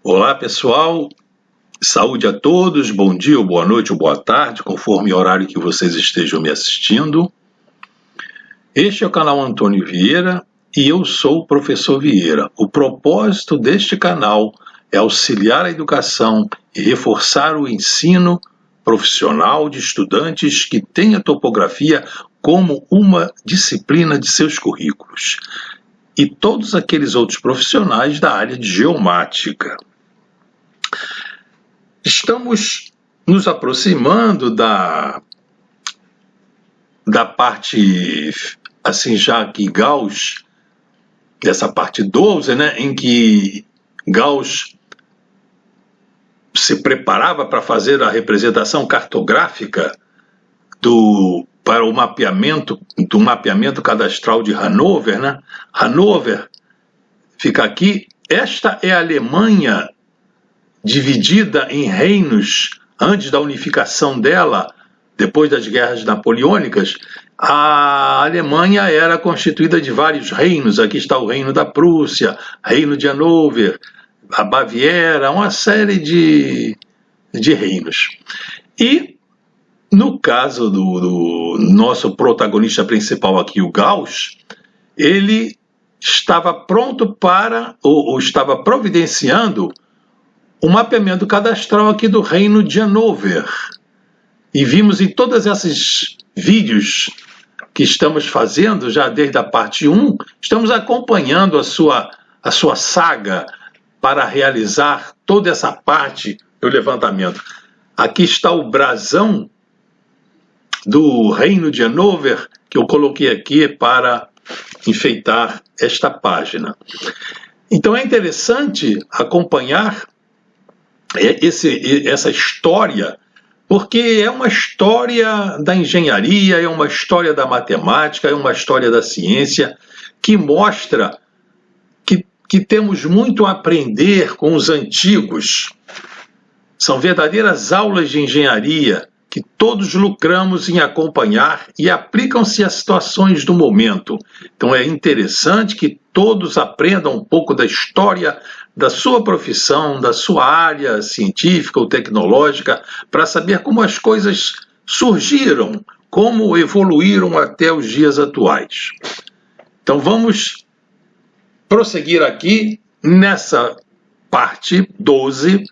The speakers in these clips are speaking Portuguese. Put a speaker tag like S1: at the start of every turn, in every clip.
S1: Olá, pessoal. Saúde a todos. Bom dia, ou boa noite, ou boa tarde, conforme o horário que vocês estejam me assistindo. Este é o canal Antônio Vieira e eu sou o professor Vieira. O propósito deste canal é auxiliar a educação e reforçar o ensino profissional de estudantes que têm a topografia como uma disciplina de seus currículos e todos aqueles outros profissionais da área de geomática. Estamos nos aproximando da parte, assim, já que Gauss, dessa parte 12, né, em que Gauss se preparava para fazer a representação cartográfica para o mapeamento cadastral de Hannover, né? Hannover fica aqui. Esta é a Alemanha dividida em reinos antes da unificação dela, depois das guerras napoleônicas. A Alemanha era constituída de vários reinos. Aqui está o reino da Prússia, reino de Hannover, a Baviera, uma série de reinos. E no caso do nosso protagonista principal aqui, o Gauss, ele estava pronto para, ou estava providenciando, o mapeamento cadastral aqui do reino de Hannover. E vimos em todos esses vídeos que estamos fazendo, já desde a parte 1, estamos acompanhando a sua saga para realizar toda essa parte do levantamento. Aqui está o brasão do reino de Hannover, que eu coloquei aqui para enfeitar esta página. Então é interessante acompanhar essa história, porque é uma história da engenharia, é uma história da matemática, é uma história da ciência, que mostra que temos muito a aprender com os antigos. São verdadeiras aulas de engenharia que todos lucramos em acompanhar e aplicam-se às situações do momento. Então é interessante que todos aprendam um pouco da história da sua profissão, da sua área científica ou tecnológica, para saber como as coisas surgiram, como evoluíram até os dias atuais. Então vamos prosseguir aqui nessa parte 12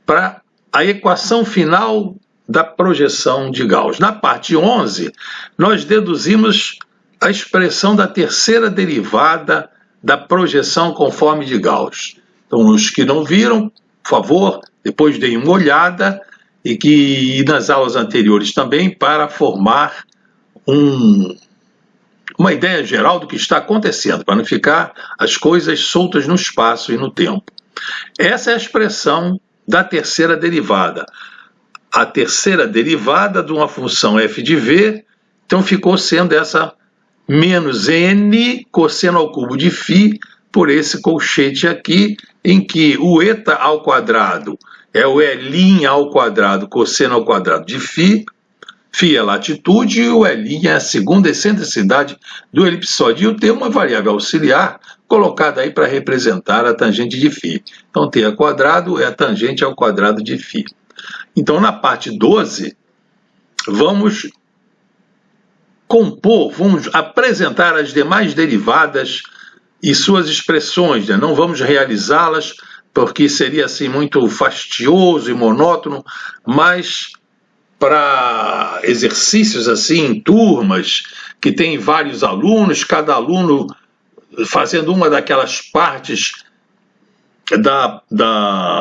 S1: para a equação final da projeção de Gauss. Na parte 11, nós deduzimos a expressão da terceira derivada da projeção conforme de Gauss. Então, os que não viram, por favor, depois deem uma olhada e nas aulas anteriores também, para formar uma ideia geral do que está acontecendo, para não ficar as coisas soltas no espaço e no tempo. Essa é a expressão da terceira derivada. A terceira derivada de uma função f de v, então ficou sendo essa menos n cosseno ao cubo de φ, por esse colchete aqui, em que o eta ao quadrado é o L' ao quadrado cosseno ao quadrado de φ, φ é a latitude e o L' é a segunda excentricidade do elipsóide. E o T é uma variável auxiliar colocada aí para representar a tangente de φ. Então, T ao quadrado é a tangente ao quadrado de φ. Então, na parte 12, vamos apresentar as demais derivadas e suas expressões, né? Não vamos realizá-las porque seria assim muito fastioso e monótono, mas para exercícios assim em turmas que tem vários alunos, cada aluno fazendo uma daquelas partes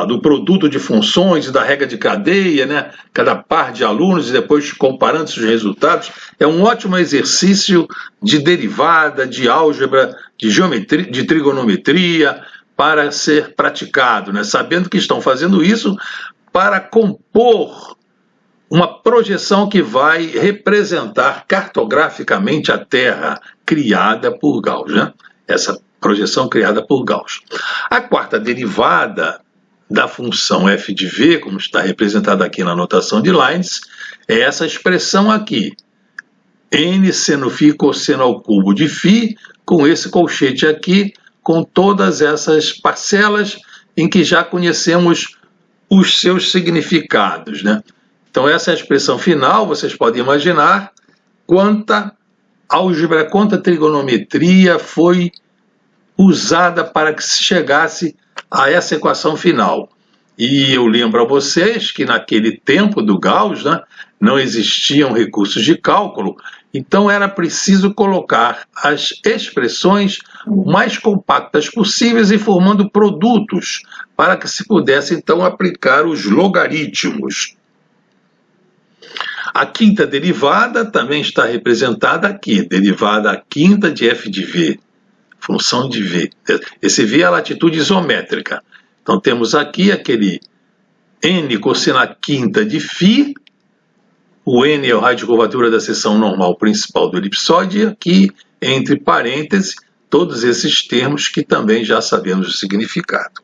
S1: do produto de funções e da regra de cadeia, né? Cada par de alunos e depois comparando os resultados, é um ótimo exercício de derivada, de álgebra, de geometria, de trigonometria, para ser praticado, né? Sabendo que estão fazendo isso para compor uma projeção que vai representar cartograficamente a Terra criada por Gauss, né? Essa projeção criada por Gauss. A quarta derivada da função f de v, como está representada aqui na notação de Leibniz, é essa expressão aqui, n seno φ cosseno ao cubo de φ, com esse colchete aqui, com todas essas parcelas em que já conhecemos os seus significados, né? Então essa é a expressão final, vocês podem imaginar quanta álgebra, quanta trigonometria foi usada para que se chegasse a essa equação final. E eu lembro a vocês que naquele tempo do Gauss, né, não existiam recursos de cálculo, então era preciso colocar as expressões mais compactas possíveis e formando produtos para que se pudesse então aplicar os logaritmos. A quinta derivada também está representada aqui, derivada quinta de f de v, função de v. Esse v é a latitude isométrica. Então temos aqui aquele n cossena quinta de φ, o n é o raio de curvatura da seção normal principal do elipsoide, e aqui, entre parênteses, todos esses termos que também já sabemos o significado.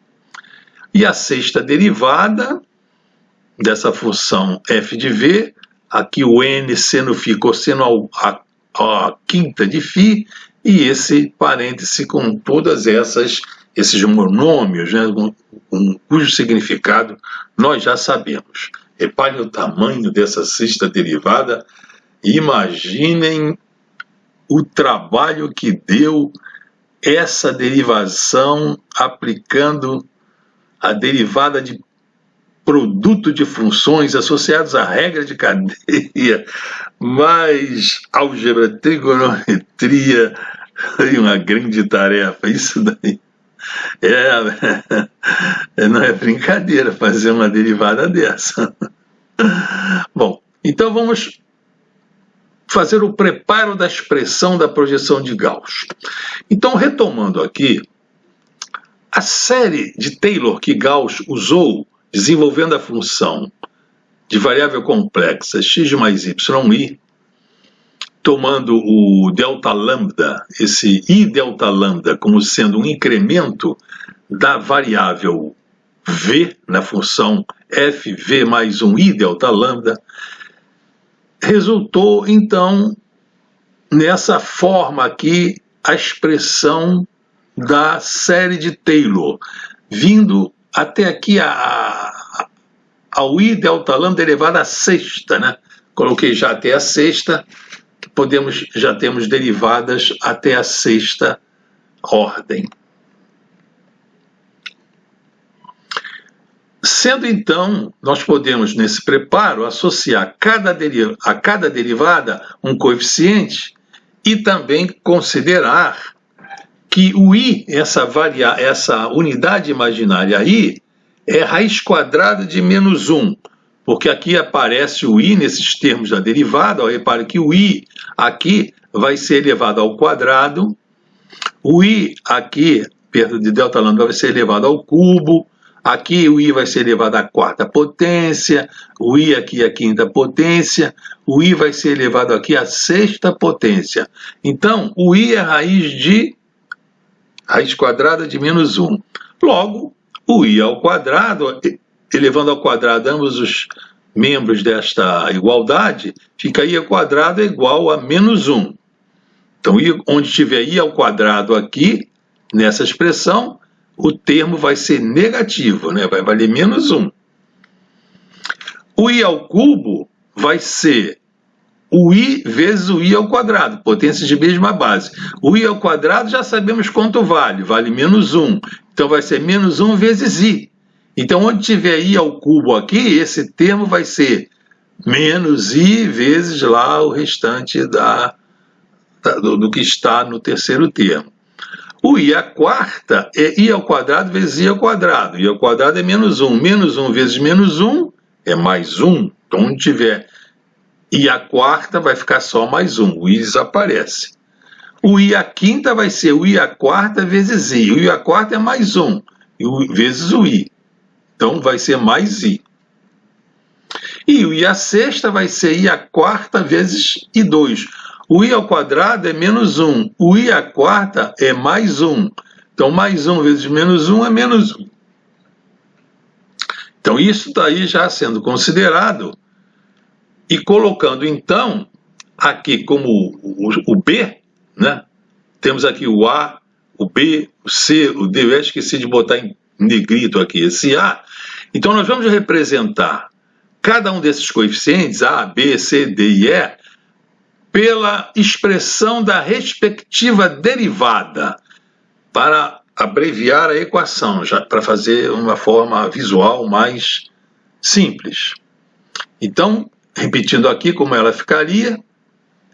S1: E a sexta derivada dessa função f de v, aqui o n seno φ cosseno a quinta de φ, e esse parêntese com todas esses monômios, né, cujo significado nós já sabemos. Reparem o tamanho dessa sexta derivada e imaginem o trabalho que deu essa derivação aplicando a derivada de produto de funções associados à regra de cadeia, mais álgebra, trigonometria, foi uma grande tarefa. Isso daí não é brincadeira fazer uma derivada dessa. Bom, então vamos fazer o preparo da expressão da projeção de Gauss. Então, retomando aqui, a série de Taylor que Gauss usou desenvolvendo a função de variável complexa x mais y, tomando o delta lambda, esse i delta lambda, como sendo um incremento da variável v na função fv mais um i delta lambda, resultou então nessa forma aqui a expressão da série de Taylor, vindo até aqui ao i delta lambda elevado à sexta, né? Coloquei já até a sexta, já temos derivadas até a sexta ordem. Sendo então, nós podemos nesse preparo associar a cada derivada um coeficiente e também considerar que o i, essa unidade imaginária i, é raiz quadrada de menos 1, porque aqui aparece o i nesses termos da derivada. Repare que o i aqui vai ser elevado ao quadrado, o i aqui, perto de delta lambda, vai ser elevado ao cubo, aqui o i vai ser elevado à quarta potência, o i aqui à quinta potência, o i vai ser elevado aqui à sexta potência. Então, o i é raiz quadrada de menos 1. Logo, o i ao quadrado, elevando ao quadrado ambos os membros desta igualdade, fica i ao quadrado igual a menos 1. Então, onde tiver i ao quadrado aqui, nessa expressão, o termo vai ser negativo, né? Vai valer menos 1. O i ao cubo vai ser o i vezes o i ao quadrado, potências de mesma base. O i ao quadrado já sabemos quanto vale menos 1. Então vai ser menos 1 vezes i. Então onde tiver i ao cubo aqui, esse termo vai ser menos i vezes lá o restante do que está no terceiro termo. O i à quarta é i ao quadrado vezes i ao quadrado. I ao quadrado é menos 1. Menos 1 vezes menos 1 é mais 1. Então onde tiver i à quarta vai ficar só mais 1, o i desaparece. O i à quinta vai ser o i à quarta vezes i. O i à quarta é mais 1, vezes o i. Então vai ser mais i. E o i à sexta vai ser i à quarta vezes i2. O i ao quadrado é menos 1, o i à quarta é mais 1. Então mais 1 vezes menos 1 é menos 1. Então isso está aí já sendo considerado. E colocando, então, aqui como o B, né? Temos aqui o A, o B, o C, o D. Eu esqueci de botar em negrito aqui, esse A. Então nós vamos representar cada um desses coeficientes, A, B, C, D e E, pela expressão da respectiva derivada, para abreviar a equação, já para fazer uma forma visual mais simples. Então, repetindo aqui como ela ficaria,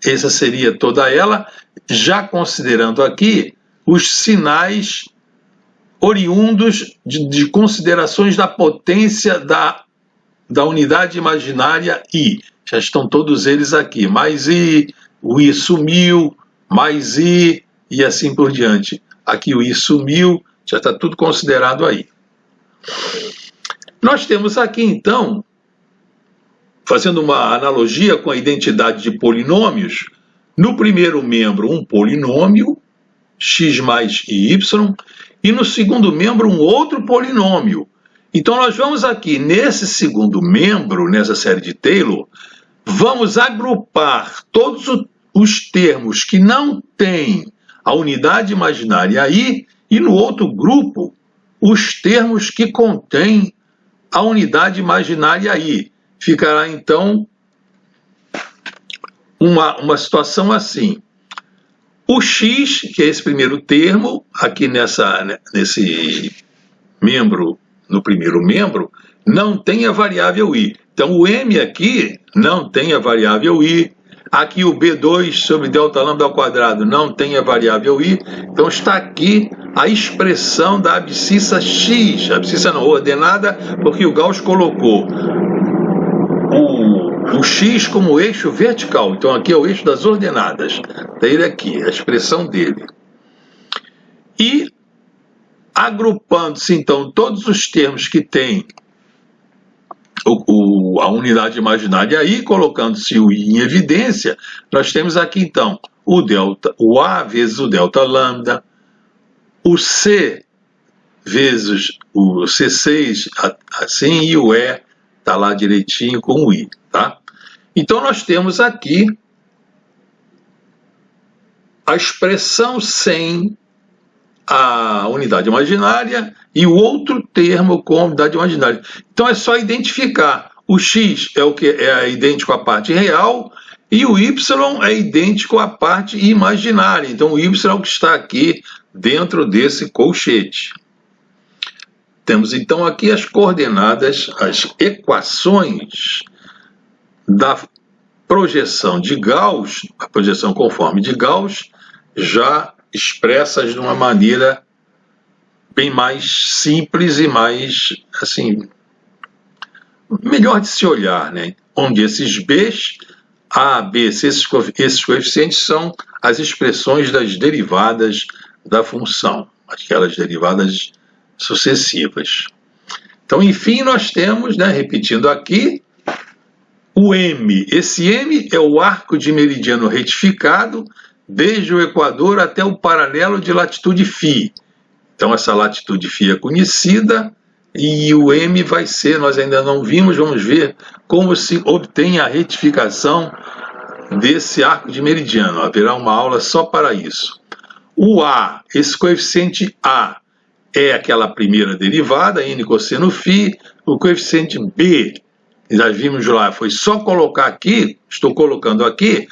S1: essa seria toda ela, já considerando aqui os sinais oriundos de considerações da potência da unidade imaginária I. Já estão todos eles aqui, mais I, o I sumiu, mais I e assim por diante. Aqui o I sumiu, já está tudo considerado aí. Nós temos aqui então, fazendo uma analogia com a identidade de polinômios, no primeiro membro um polinômio, x mais y, e no segundo membro um outro polinômio. Então nós vamos aqui, nesse segundo membro, nessa série de Taylor, vamos agrupar todos os termos que não têm a unidade imaginária I, e no outro grupo, os termos que contêm a unidade imaginária I. Ficará, então, uma situação assim. O x, que é esse primeiro termo, aqui nesse membro, no primeiro membro, não tem a variável I. Então, o m aqui não tem a variável I. Aqui o B2 sobre delta lambda ao quadrado não tem a variável I. Então, está aqui a expressão da abscissa x. A abscissa não ordenada, porque o Gauss colocou o x como eixo vertical. Então, aqui é o eixo das ordenadas. Está ele aqui, a expressão dele. E, agrupando-se, então, todos os termos que têm a unidade imaginária I, colocando-se o I em evidência, nós temos aqui, então, o A vezes o delta lambda, o C vezes o C6, assim, e o E está lá direitinho com o I, tá? Então, nós temos aqui a expressão sem a unidade imaginária e o outro termo com a unidade imaginária. Então, é só identificar. O x é o que é idêntico à parte real e o y é idêntico à parte imaginária. Então, o y é o que está aqui dentro desse colchete. Temos, então, aqui as coordenadas, as equações da projeção de Gauss, a projeção conforme de Gauss, já expressas de uma maneira bem mais simples e mais, assim, melhor de se olhar, né? Onde esses B's, A, B, C, esses coeficientes são as expressões das derivadas da função, aquelas derivadas sucessivas. Então, enfim, nós temos, né, repetindo aqui, o M. Esse M é o arco de meridiano retificado desde o Equador até o paralelo de latitude φ. Então, essa latitude φ é conhecida e o M vai ser, nós ainda não vimos, vamos ver como se obtém a retificação desse arco de meridiano. Haverá uma aula só para isso. O A, esse coeficiente A, é aquela primeira derivada, n cosseno φ. O coeficiente B, já vimos lá, foi só colocar aqui, estou colocando aqui,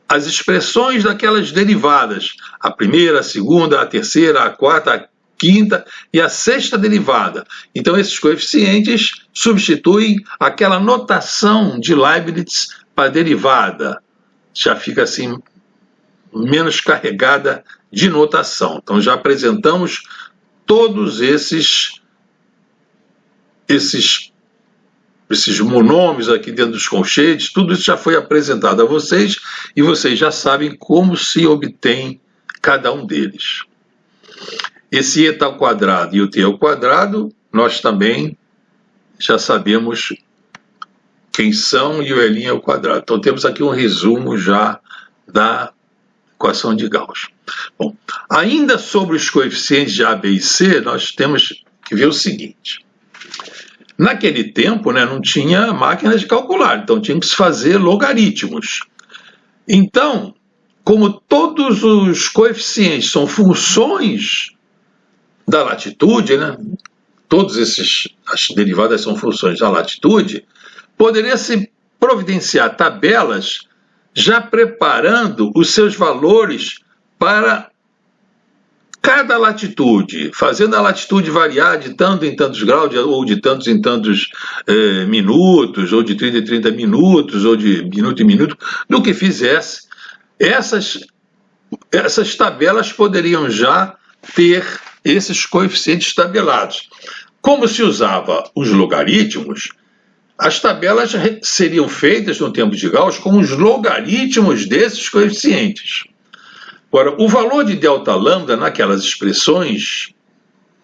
S1: as expressões daquelas derivadas, a primeira, a segunda, a terceira, a quarta, a quinta e a sexta derivada. Então, esses coeficientes substituem aquela notação de Leibniz para derivada. Já fica assim, menos carregada de notação. Então, já apresentamos todos esses monômios aqui dentro dos colchetes, tudo isso já foi apresentado a vocês e vocês já sabem como se obtém cada um deles. Esse eta ao quadrado e o t ao quadrado, nós também já sabemos quem são e o L' ao quadrado. Então temos aqui um resumo já da equação de Gauss. Bom, ainda sobre os coeficientes de A, B e C, nós temos que ver o seguinte. Naquele tempo, né, não tinha máquinas de calcular, então tinha que se fazer logaritmos. Então, como todos os coeficientes são funções da latitude, né? As derivadas são funções da latitude, poderia se providenciar tabelas já preparando os seus valores para cada latitude, fazendo a latitude variar de tanto em tantos graus, ou de tantos em tantos minutos, ou de 30 em 30 minutos, ou de minuto em minuto, do que fizesse. Essas tabelas poderiam já ter esses coeficientes tabelados. Como se usava os logaritmos, as tabelas seriam feitas no tempo de Gauss com os logaritmos desses coeficientes. Agora, o valor de delta lambda naquelas expressões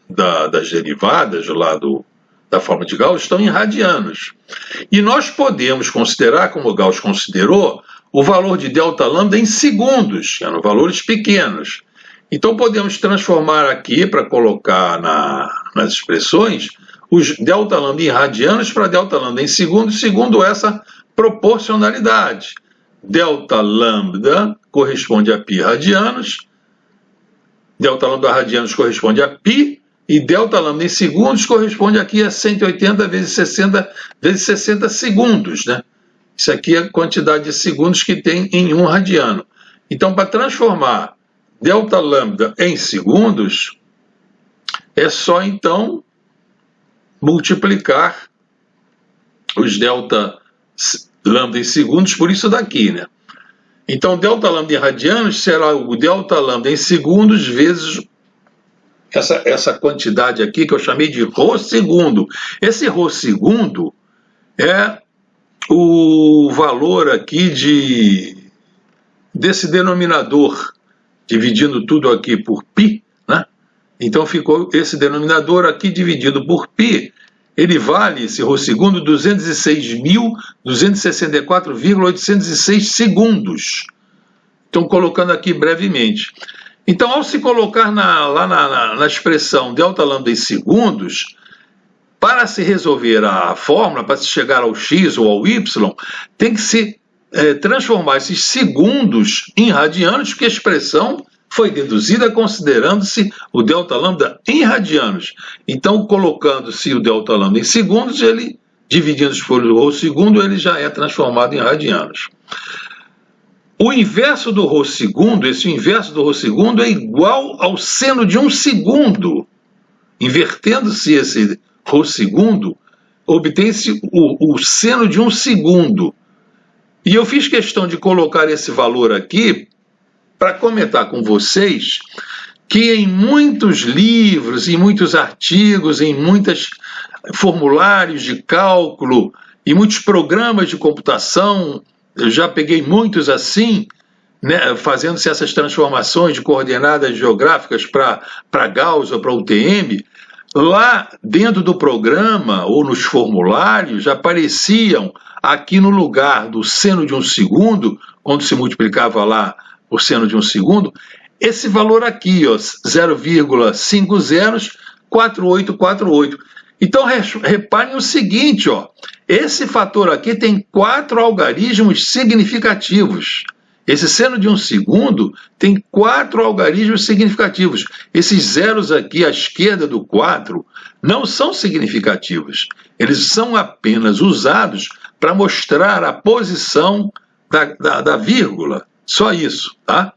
S1: das derivadas lá da forma de Gauss estão em radianos. E nós podemos considerar, como Gauss considerou, o valor de delta lambda em segundos, que eram valores pequenos. Então podemos transformar aqui, para colocar nas expressões, os delta lambda em radianos para delta lambda em segundos, segundo essa proporcionalidade. Delta lambda corresponde a π radianos, delta lambda radianos corresponde a π, e delta lambda em segundos corresponde aqui a 180 vezes 60 segundos, né? Isso aqui é a quantidade de segundos que tem em um radiano. Então, para transformar delta lambda em segundos, é só, então, multiplicar os delta lambda em segundos por isso daqui, né? Então, delta lambda em radianos será o delta lambda em segundos vezes essa quantidade aqui que eu chamei de ρ segundo. Esse ρ segundo é o valor aqui desse denominador, dividindo tudo aqui por π, né? Então ficou esse denominador aqui dividido por π, ele vale, esse ρ segundo, 206.264,806 segundos. Então, colocando aqui brevemente. Então, ao se colocar lá na expressão delta lambda em segundos, para se resolver a fórmula, para se chegar ao x ou ao y, tem que se transformar esses segundos em radianos, porque a expressão foi deduzida considerando-se o delta lambda em radianos. Então, colocando-se o delta lambda em segundos, ele, dividindo por ρ segundo, ele já é transformado em radianos. O inverso do ρ segundo, esse inverso do ρ segundo é igual ao seno de 1 segundo. Invertendo-se esse ρ segundo, obtém-se o seno de 1 segundo. E eu fiz questão de colocar esse valor aqui para comentar com vocês que em muitos livros, em muitos artigos, em muitos formulários de cálculo, em muitos programas de computação, eu já peguei muitos assim, né, fazendo-se essas transformações de coordenadas geográficas para Gauss ou para UTM, lá dentro do programa ou nos formulários apareciam aqui no lugar do seno de 1 segundo, quando se multiplicava lá o seno de 1 segundo, esse valor aqui, ó, 0,504848. Então, reparem o seguinte, ó, esse fator aqui tem 4 algarismos significativos. Esse seno de 1 segundo tem 4 algarismos significativos. Esses zeros aqui à esquerda do 4 não são significativos. Eles são apenas usados para mostrar a posição da vírgula. Só isso, tá?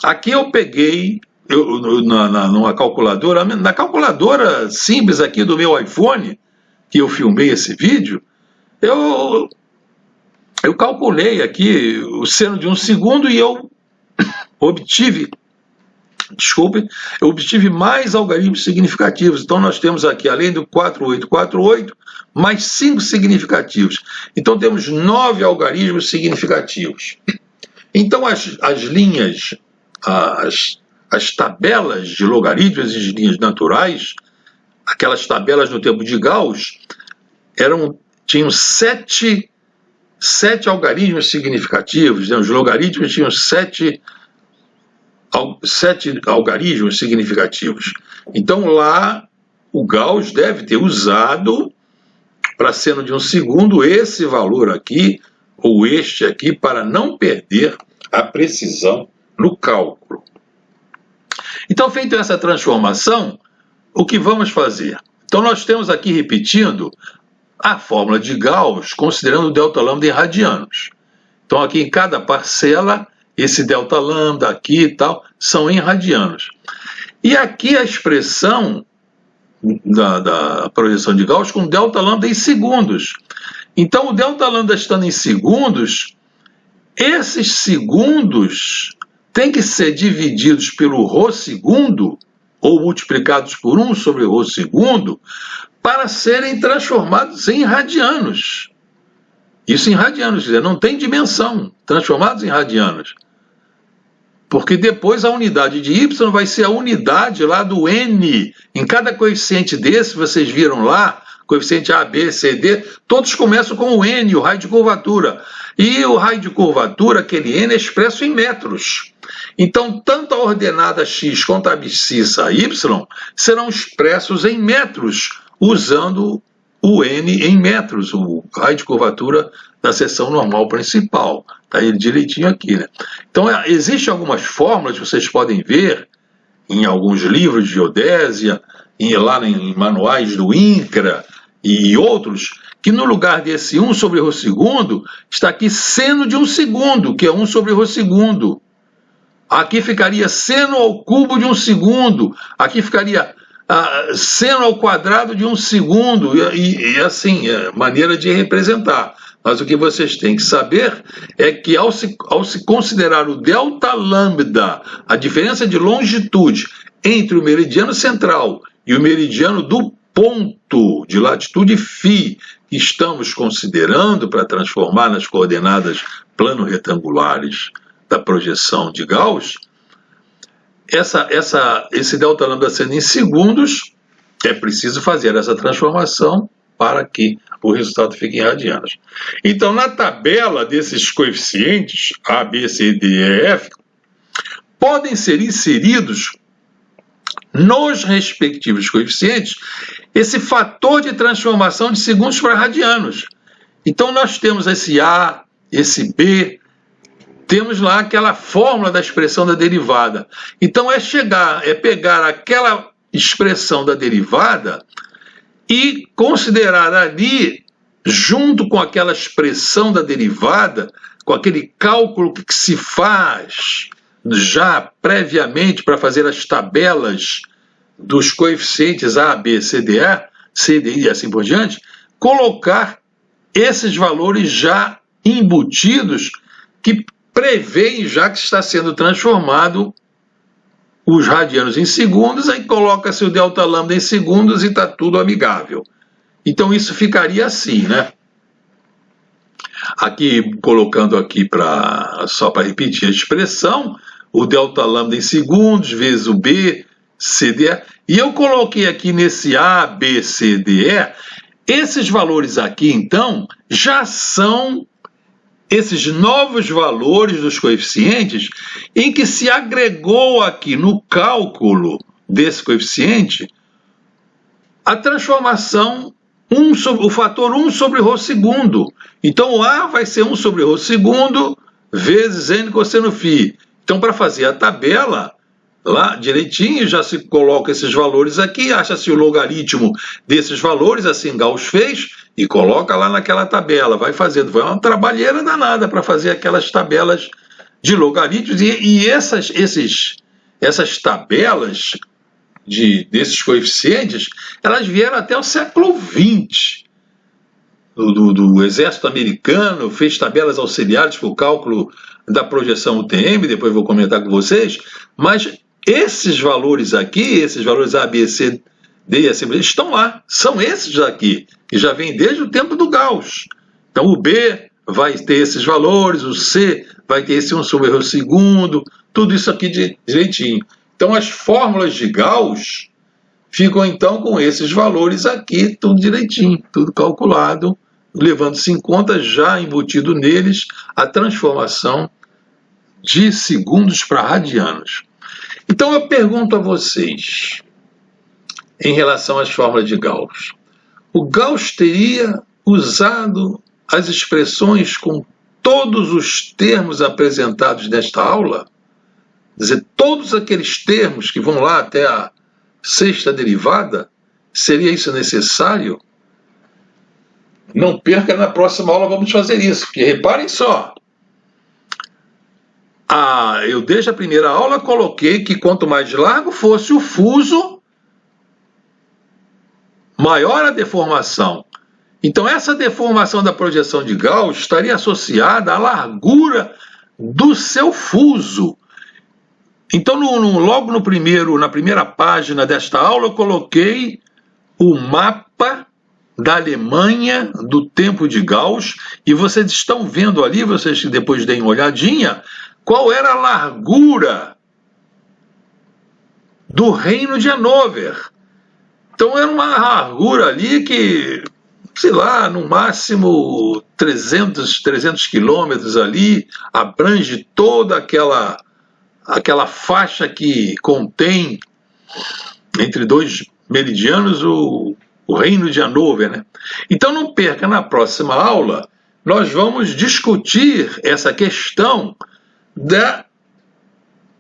S1: Aqui eu peguei numa calculadora, na calculadora simples aqui do meu iPhone, que eu filmei esse vídeo, eu calculei aqui o seno de 1 segundo e eu obtive mais algarismos significativos. Então nós temos aqui, além do 4848, mais 5 significativos. Então temos 9 algarismos significativos. Então as linhas, as tabelas de logaritmos e de linhas naturais, aquelas tabelas no tempo de Gauss, tinham 7 algarismos significativos, né? Os logaritmos tinham 7 algarismos significativos. Então lá o Gauss deve ter usado, para seno de 1 segundo, esse valor aqui, ou este aqui, para não perder a precisão no cálculo. Então, feita essa transformação, o que vamos fazer? Então nós temos aqui, repetindo, a fórmula de Gauss, considerando o delta lambda em radianos. Então aqui em cada parcela, esse delta lambda aqui e tal, são em radianos. E aqui a expressão da projeção de Gauss com delta lambda em segundos. Então o delta lambda estando em segundos, esses segundos têm que ser divididos pelo ρ segundo, ou multiplicados por 1 sobre ρ segundo, para serem transformados em radianos. Isso em radianos, quer dizer, não tem dimensão, transformados em radianos. Porque depois a unidade de y vai ser a unidade lá do n. Em cada coeficiente desse, vocês viram lá, coeficiente A, B, C, D, todos começam com o n, o raio de curvatura. E o raio de curvatura, aquele n, é expresso em metros. Então, tanto a ordenada x quanto a abscissa y serão expressos em metros, usando o n em metros, o raio de curvatura da seção normal principal. Está aí direitinho aqui, né? Então, existem algumas fórmulas que vocês podem ver em alguns livros de geodésia, lá em manuais do INCRA e outros, que no lugar desse 1 sobre ρ segundo, está aqui seno de 1 segundo, que é 1 sobre ρ segundo. Aqui ficaria seno ao cubo de 1 segundo. Aqui ficaria seno ao quadrado de 1 segundo. E assim, é maneira de representar. Mas o que vocês têm que saber é que ao se considerar o delta lambda, a diferença de longitude entre o meridiano central e o meridiano do ponto de latitude φ, que estamos considerando para transformar nas coordenadas plano-retangulares da projeção de Gauss, esse delta lambda sendo em segundos, é preciso fazer essa transformação para que o resultado fique em radianos. Então, na tabela desses coeficientes, A, B, C, D e F, podem ser inseridos nos respectivos coeficientes esse fator de transformação de segundos para radianos. Então, nós temos esse A, esse B, temos lá aquela fórmula da expressão da derivada. Então, é pegar aquela expressão da derivada e considerar ali, junto com aquela expressão da derivada, com aquele cálculo que se faz já previamente para fazer as tabelas dos coeficientes A, B, C, D, e assim por diante, colocar esses valores já embutidos que prevêem já que está sendo transformado os radianos em segundos, aí coloca-se o delta lambda em segundos e está tudo amigável. Então isso ficaria assim, né? Aqui, colocando aqui só para repetir a expressão, o delta lambda em segundos vezes o B, C, D, E. E eu coloquei aqui nesse A, B, C, D, E, esses valores aqui, então, já são esses novos valores dos coeficientes em que se agregou aqui no cálculo desse coeficiente a transformação, o fator 1 sobre ρ segundo. Então, o A vai ser 1 sobre ρ segundo vezes n cosseno φ. Então, para fazer a tabela, lá direitinho, já se coloca esses valores aqui, acha-se o logaritmo desses valores, assim Gauss fez, e coloca lá naquela tabela, vai fazendo. Foi uma trabalheira danada para fazer aquelas tabelas de logaritmos, e essas tabelas desses coeficientes, elas vieram até o século XX. Do exército americano, fez tabelas auxiliares para o cálculo da projeção UTM, depois vou comentar com vocês, mas esses valores aqui, esses valores A, B, C, D e assim, estão lá, são esses aqui, que já vem desde o tempo do Gauss. Então o B vai ter esses valores, o C vai ter esse 1 sobre ρ segundo, tudo isso aqui direitinho. Então as fórmulas de Gauss ficam então com esses valores aqui, tudo direitinho, tudo calculado, levando-se em conta, já embutido neles, a transformação de segundos para radianos. Então eu pergunto a vocês, em relação às fórmulas de Gauss, o Gauss teria usado as expressões com todos os termos apresentados nesta aula? Quer dizer, todos aqueles termos que vão lá até a sexta derivada? Seria isso necessário? Não perca, na próxima aula vamos fazer isso, porque reparem só. Eu desde a primeira aula coloquei que quanto mais largo fosse o fuso, maior a deformação. Então essa deformação da projeção de Gauss estaria associada à largura do seu fuso. Então logo na primeira página desta aula eu coloquei o mapa da Alemanha do tempo de Gauss, e vocês estão vendo ali, vocês que depois deem uma olhadinha, qual era a largura do Reino de Hannover. Então era uma largura ali que, sei lá, no máximo 300 quilômetros ali, abrange toda aquela faixa que contém, entre dois meridianos, o Reino de Hannover, né? Então não perca, na próxima aula nós vamos discutir essa questão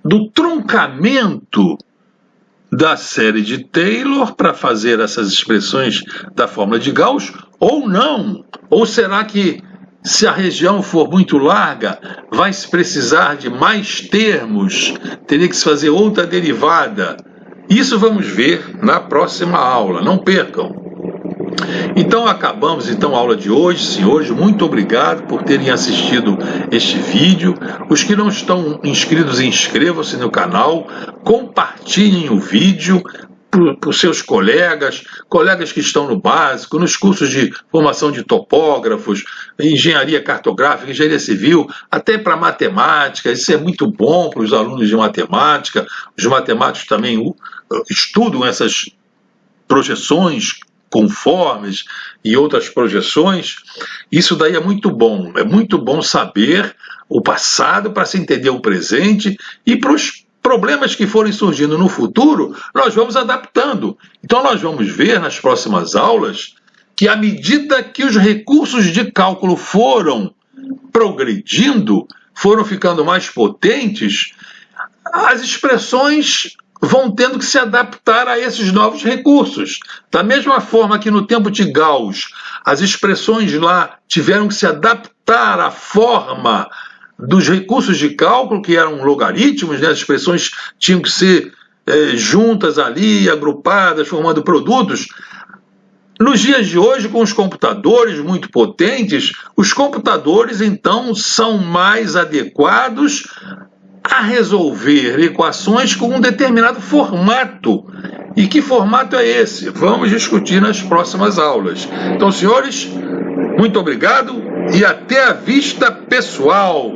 S1: do truncamento da série de Taylor para fazer essas expressões da fórmula de Gauss, ou não? Ou será que, se a região for muito larga, vai se precisar de mais termos, teria que se fazer outra derivada? Isso vamos ver na próxima aula, não percam. Então acabamos a aula de hoje, senhores. Muito obrigado por terem assistido este vídeo. Os que não estão inscritos, inscrevam-se no canal, compartilhem o vídeo para os seus colegas que estão no básico, nos cursos de formação de topógrafos, engenharia cartográfica, engenharia civil, até para matemática. Isso é muito bom para os alunos de matemática. Os matemáticos também estudam essas projeções conformes e outras projeções. Isso daí é muito bom saber o passado para se entender o presente, e para os problemas que forem surgindo no futuro, nós vamos adaptando. Então nós vamos ver nas próximas aulas que, à medida que os recursos de cálculo foram progredindo, foram ficando mais potentes, as expressões vão tendo que se adaptar a esses novos recursos. Da mesma forma que no tempo de Gauss, as expressões lá tiveram que se adaptar à forma dos recursos de cálculo, que eram logaritmos, né? As expressões tinham que ser juntas ali, agrupadas, formando produtos. Nos dias de hoje, com os computadores muito potentes, os computadores, então, são mais adequados a resolver equações com um determinado formato. E que formato é esse? Vamos discutir nas próximas aulas. Então, senhores, muito obrigado e até a vista, pessoal!